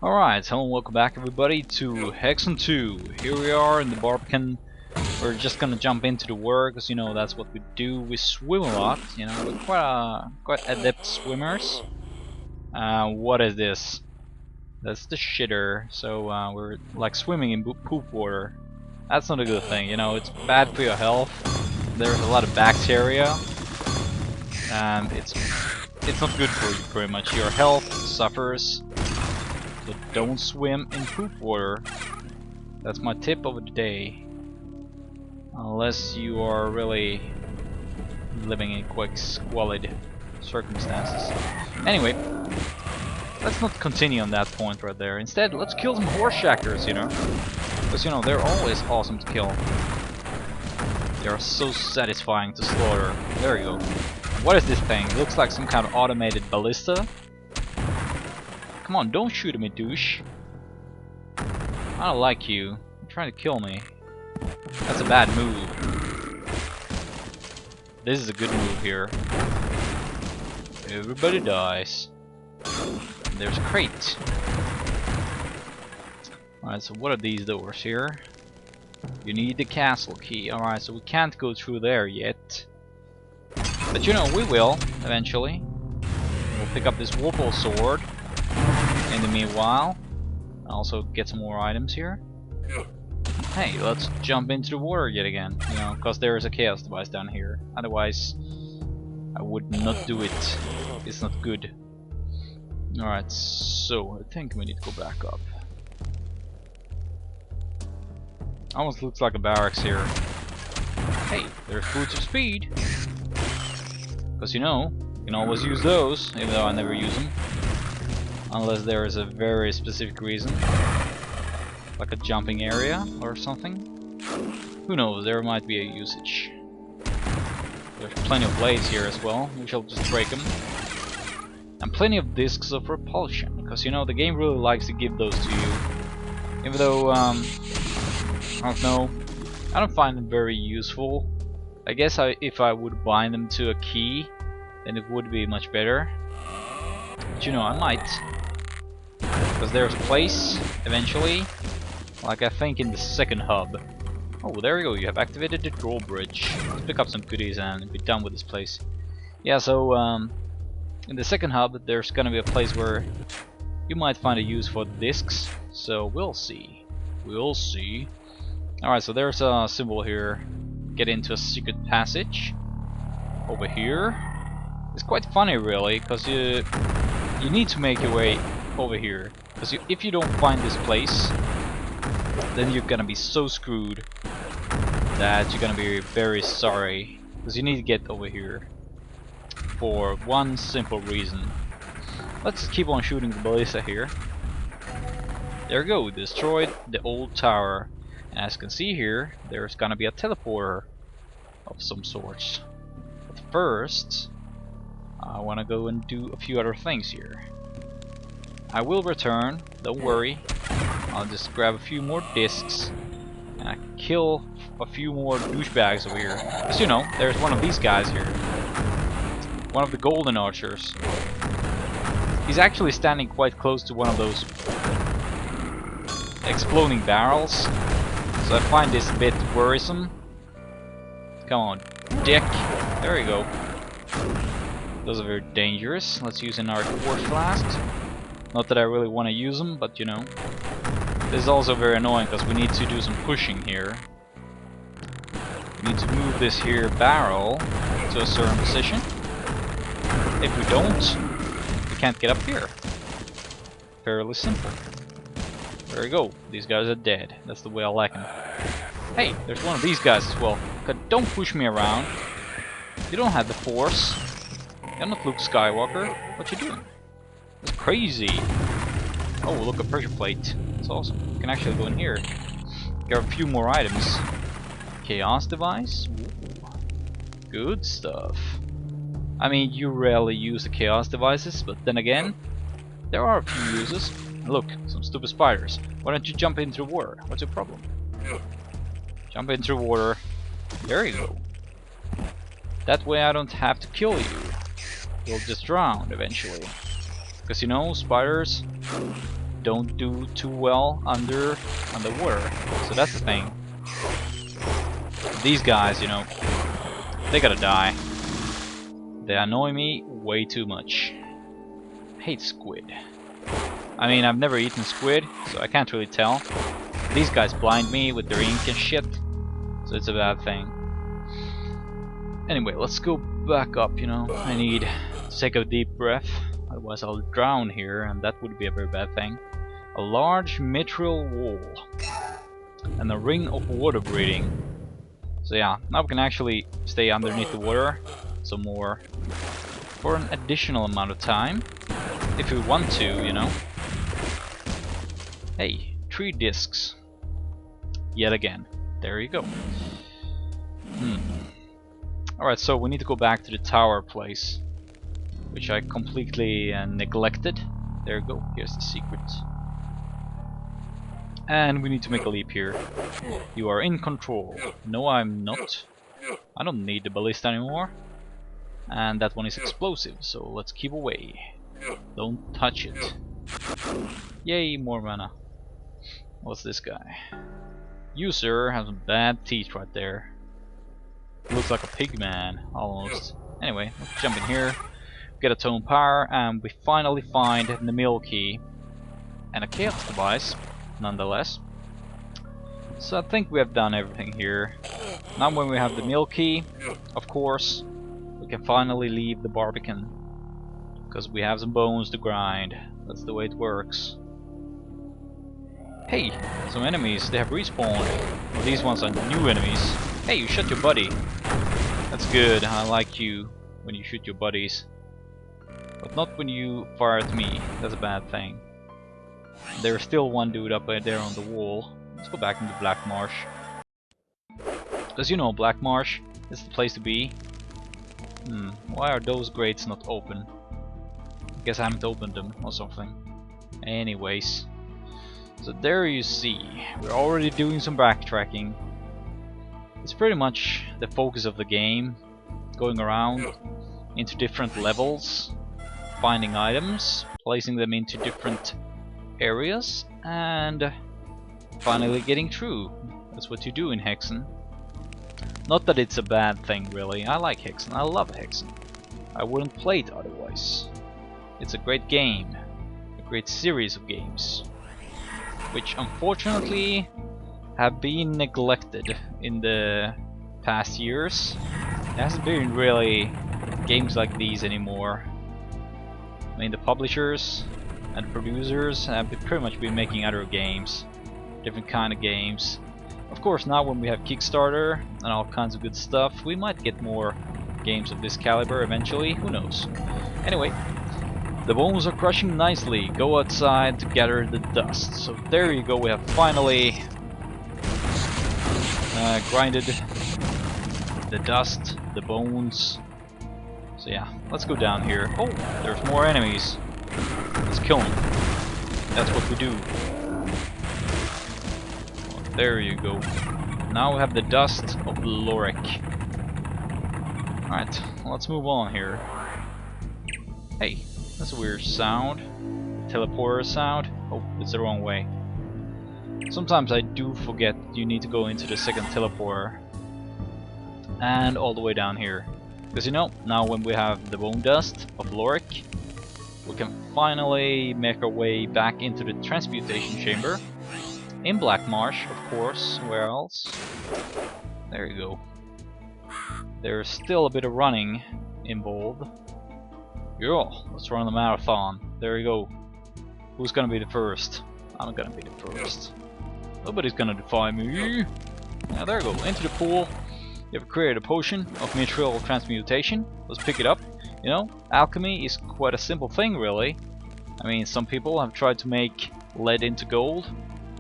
Alright, hello and welcome back everybody to Hexen 2. Here we are in the Barbican. We're just gonna jump into the water because you know that's what we do. We swim a lot, you know, we're quite adept swimmers. What is this? That's the shitter. So we're like swimming in poop water. That's not a good thing, you know, it's bad for your health. There's a lot of bacteria. And it's not good for you pretty much. Your health suffers. So don't swim in poop water. That's my tip of the day. Unless you are really living in quite squalid circumstances. Anyway, let's not continue on that point right there. Instead, let's kill some horse shackers, you know. Because, you know, they're always awesome to kill. They are so satisfying to slaughter. There you go. What is this thing? It looks like some kind of automated ballista. Come on, don't shoot at me, douche. I don't like you. You're trying to kill me. That's a bad move. This is a good move here. Everybody dies. There's a crate. Alright, so what are these doors here? You need the castle key. Alright, so we can't go through there yet. But you know, we will, eventually. We'll pick up this Warpole sword. In the meanwhile, I'll also get some more items here. Hey, let's jump into the water yet again, you know, because there is a chaos device down here. Otherwise, I would not do it. It's not good. Alright, so I think we need to go back up. Almost looks like a barracks here. Hey, there's boots of speed. Because you know, you can always use those, even though I never use them. Unless there is a very specific reason. Like a jumping area or something. Who knows, there might be a usage. There's plenty of blades here as well, we shall just break them. And plenty of discs of repulsion, because you know, the game really likes to give those to you. Even though, I don't know, I don't find them very useful. I guess if I would bind them to a key, then it would be much better. But you know, I might. Because there's a place, eventually, like I think in the second hub. Oh, there we go, you have activated the drawbridge. Let's pick up some goodies and be done with this place. Yeah, so, in the second hub, there's gonna be a place where you might find a use for the discs. So, we'll see. We'll see. Alright, so there's a symbol here. Get into a secret passage. Over here. It's quite funny, really, because you need to make your way over here. Because if you don't find this place, then you're gonna be so screwed that you're gonna be very sorry. Because you need to get over here for one simple reason. Let's keep on shooting the ballista here. There we go, destroyed the old tower. And as you can see here, there's gonna be a teleporter of some sorts. But first, I wanna go and do a few other things here. I will return, don't worry. I'll just grab a few more discs and I kill a few more douchebags over here. Because you know, there's one of these guys here. One of the golden archers. He's actually standing quite close to one of those exploding barrels. So I find this a bit worrisome. Come on, dick. There we go. Those are very dangerous. Let's use an arc force flask. Not that I really want to use them, but you know. This is also very annoying because we need to do some pushing here. We need to move this here barrel to a certain position. If we don't, we can't get up here. Fairly simple. There we go. These guys are dead. That's the way I like them. Hey, there's one of these guys as well. Don't push me around. You don't have the force. You're not Luke Skywalker. What you doing? That's crazy. Oh, look, a pressure plate. That's awesome. You can actually go in here. Grab a few more items. Chaos device. Ooh. Good stuff. I mean, you rarely use the chaos devices, but then again, there are a few uses. Look, some stupid spiders. Why don't you jump into the water? What's your problem? Jump into the water. There you go. That way I don't have to kill you. You'll just drown eventually. Because you know, spiders, don't do too well underwater. So that's the thing. These guys, you know, they gotta die. They annoy me way too much. Hate squid. I mean, I've never eaten squid, so I can't really tell. These guys blind me with their ink and shit, so it's a bad thing. Anyway, let's go back up, you know. I need to take a deep breath, otherwise I'll drown here, and that would be a very bad thing. A large mithril wall and a ring of water breathing. So yeah, now we can actually stay underneath the water some more for an additional amount of time, if we want to, you know. Hey, 3 discs. Yet again. There you go. Alright, so we need to go back to the tower place, which I completely neglected. There you go, here's the secret. And we need to make a leap here. You are in control. No, I'm not. I don't need the ballista anymore. And that one is explosive, so let's keep away. Don't touch it. Yay, more mana. What's this guy? You, sir, have some bad teeth right there. Looks like a pig man, almost. Anyway, let's jump in here, get a tone power, and we finally find the mill key. And a chaos device, nonetheless. So I think we have done everything here. Now when we have the mill key, of course, we can finally leave the Barbican. Because we have some bones to grind. That's the way it works. Hey, some enemies, they have respawned. Well, these ones are new enemies. Hey, you shot your buddy. That's good, I like you when you shoot your buddies. But not when you fire at me, that's a bad thing. There's still one dude up there on the wall. Let's go back into Black Marsh. Because you know, Black Marsh is the place to be. Why are those grates not open? I guess I haven't opened them or something. Anyways. So there you see, we're already doing some backtracking. It's pretty much the focus of the game. Going around into different levels, finding items, placing them into different areas, and finally getting through. That's what you do in Hexen. Not that it's a bad thing really, I like Hexen, I love Hexen. I wouldn't play it otherwise. It's a great game, a great series of games, which unfortunately have been neglected in the past years. There hasn't been really games like these anymore. I mean, the publishers and producers have pretty much been making other games, different kind of games. Of course, now when we have Kickstarter and all kinds of good stuff, we might get more games of this caliber eventually, who knows. Anyway, the bones are crushing nicely. Go outside to gather the dust. So there you go, we have finally grinded the dust, the bones. So yeah, let's go down here. Oh, there's more enemies. Let's kill them. That's what we do. Well, there you go. Now we have the dust of Lorik. Alright, let's move on here. Hey, that's a weird sound. Teleporter sound. Oh, it's the wrong way. Sometimes I do forget you need to go into the second teleporter. And all the way down here. Because you know, now when we have the bone dust of Lorik, we can finally make our way back into the transmutation chamber. In Black Marsh, of course. Where else? There you go. There's still a bit of running involved. Yo, let's run the marathon. There you go. Who's gonna be the first? I'm gonna be the first. Nobody's gonna defy me. Now there you go, into the pool. You have created a potion of mithril transmutation. Let's pick it up. You know, alchemy is quite a simple thing really. I mean, some people have tried to make lead into gold,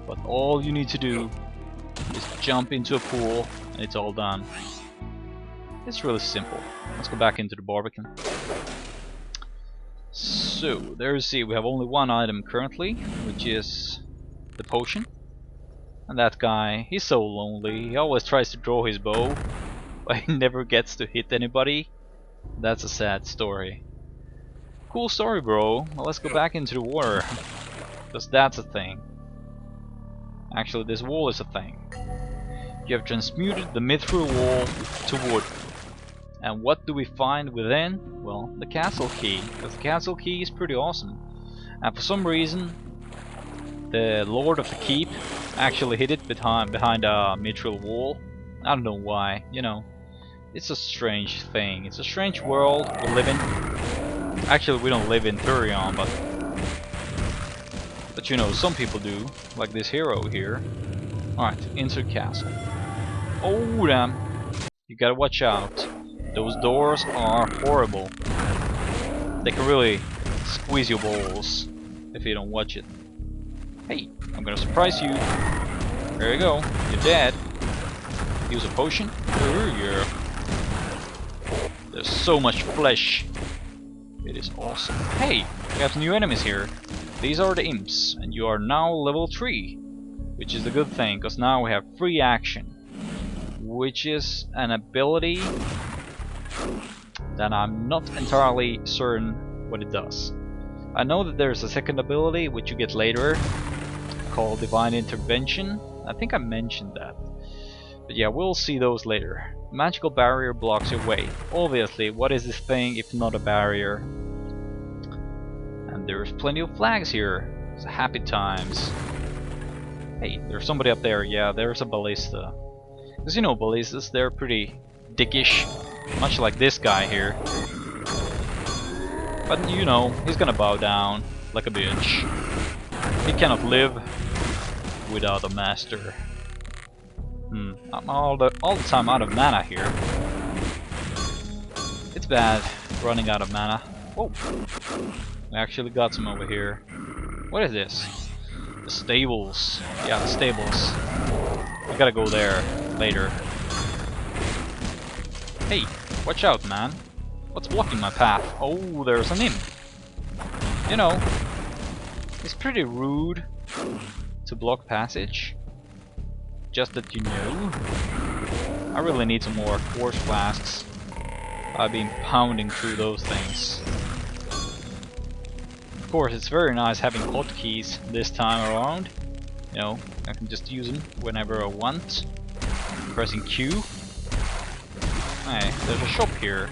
but all you need to do is jump into a pool and it's all done. It's really simple. Let's go back into the Barbican. So, there you see, we have only one item currently, which is the potion. And that guy, he's so lonely. He always tries to draw his bow, but he never gets to hit anybody. That's a sad story. Cool story, bro. Well, let's go back into the water. because that's a thing. Actually, this wall is a thing. You have transmuted the mithril wall to wood. And what do we find within? Well, the castle key. Because the castle key is pretty awesome. And for some reason, the Lord of the Keep actually hid it behind a mithril wall. I don't know why, you know. It's a strange thing. It's a strange world we live in. Actually, we don't live in Turion, but you know, some people do, like this hero here. Alright, insert castle. Oh damn! You gotta watch out. Those doors are horrible. They can really squeeze your balls if you don't watch it. Hey, I'm gonna surprise you. There you go. You're dead. Use a potion. Oh yeah. There's so much flesh. It is awesome. Hey, we have some new enemies here. These are the imps, and you are now level 3, which is a good thing, because now we have free action, which is an ability that I'm not entirely certain what it does. I know that there's a second ability, which you get later, called Divine Intervention. I think I mentioned that. But yeah, we'll see those later. Magical barrier blocks your way. Obviously, what is this thing if not a barrier? And there's plenty of flags here. It's happy times. Hey, there's somebody up there. Yeah, there's a ballista. Because you know ballistas, they're pretty dickish. Much like this guy here. But you know, he's gonna bow down like a bitch. He cannot live without a master. I'm all the time out of mana here. It's bad running out of mana. Oh, we actually got some over here. What is this? The stables. Yeah, the stables. I gotta go there later. Hey, watch out, man. What's blocking my path? Oh, there's an imp. You know, it's pretty rude to block passage. Just that you know. I really need some more quartz flasks. I've been pounding through those things. Of course, it's very nice having hotkeys this time around. You know, I can just use them whenever I want. Pressing Q. Hey, there's a shop here.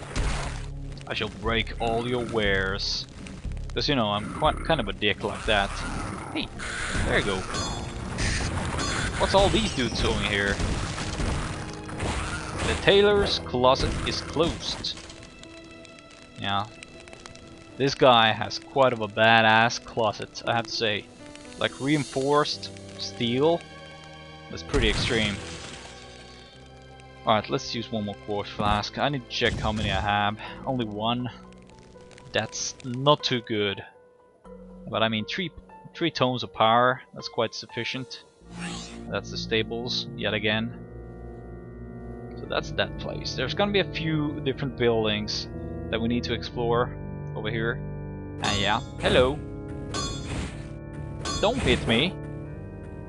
I shall break all your wares. Because you know, I'm kind of a dick like that. Hey, there you go. What's all these dudes doing here? The tailor's closet is closed. Yeah. This guy has quite of a badass closet, I have to say. Like reinforced steel. That's pretty extreme. Alright, let's use one more quartz flask. I need to check how many I have. Only one. That's not too good. But I mean, three tomes of power. That's quite sufficient. That's the stables, yet again. So that's that place. There's gonna be a few different buildings that we need to explore over here. And yeah, hello. Don't hit me.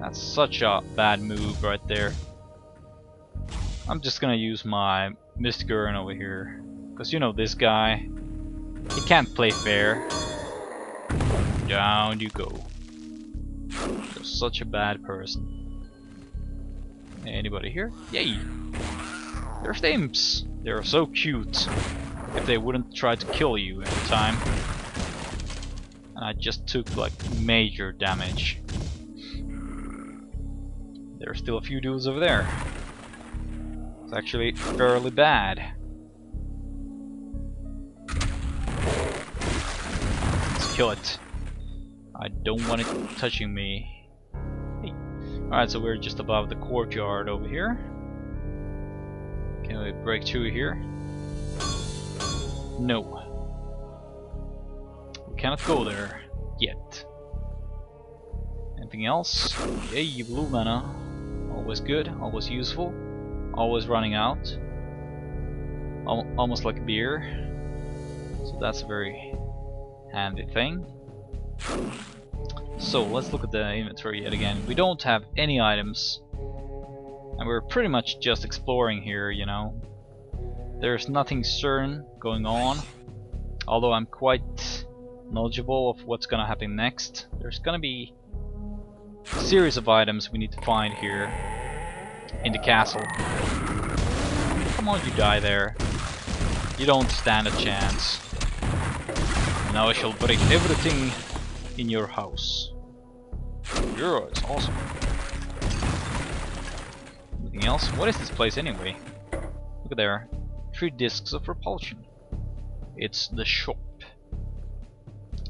That's such a bad move right there. I'm just gonna use my Mystic Urn over here. Because you know this guy, he can't play fair. Down you go. You're such a bad person. Anybody here? Yay! There's the imps! They're so cute. If they wouldn't try to kill you every time. And I just took like major damage. There's still a few dudes over there. It's actually fairly bad. Let's kill it. I don't want it touching me. Hey. Alright, so we're just above the courtyard over here. Can we break through here? No. We cannot go there yet. Anything else? Yay, blue mana. Always good, always useful. Always running out. Almost like beer. So that's a very handy thing. So let's look at the inventory yet again. We don't have any items. And we're pretty much just exploring here, you know. There's nothing certain going on. Although I'm quite knowledgeable of what's gonna happen next. There's gonna be a series of items we need to find here in the castle. Come on, you die there. You don't stand a chance. And now I shall break everything in your house. Yeah, it's awesome. Anything else? What is this place anyway? Look at there. 3 discs of repulsion. It's the shop.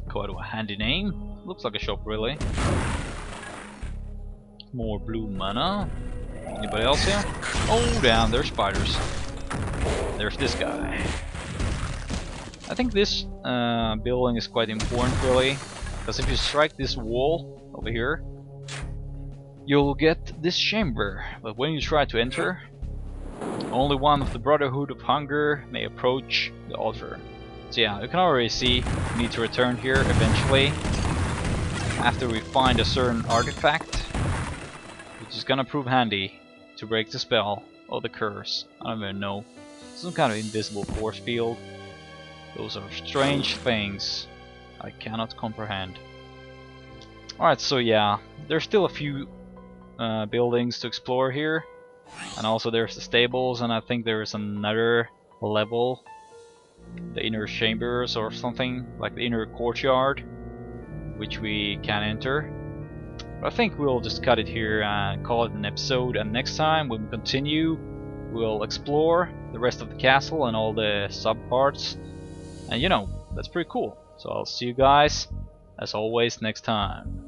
Quite a handy name. Looks like a shop, really. More blue mana. Anybody else here? Oh, damn, there's spiders. There's this guy. I think this building is quite important, really. Because if you strike this wall over here, you'll get this chamber. But when you try to enter, only one of the Brotherhood of Hunger may approach the altar. So yeah, you can already see we need to return here eventually after we find a certain artifact, which is gonna prove handy to break the spell or the curse. I don't even know. Some kind of invisible force field. Those are strange things I cannot comprehend. Alright, so yeah, there's still a few buildings to explore here. And also there's the stables, and I think there's another level. The inner chambers or something, like the inner courtyard, which we can enter. But I think we'll just cut it here and call it an episode, and next time when we continue we'll explore the rest of the castle and all the sub parts. And you know, that's pretty cool. So I'll see you guys as always next time.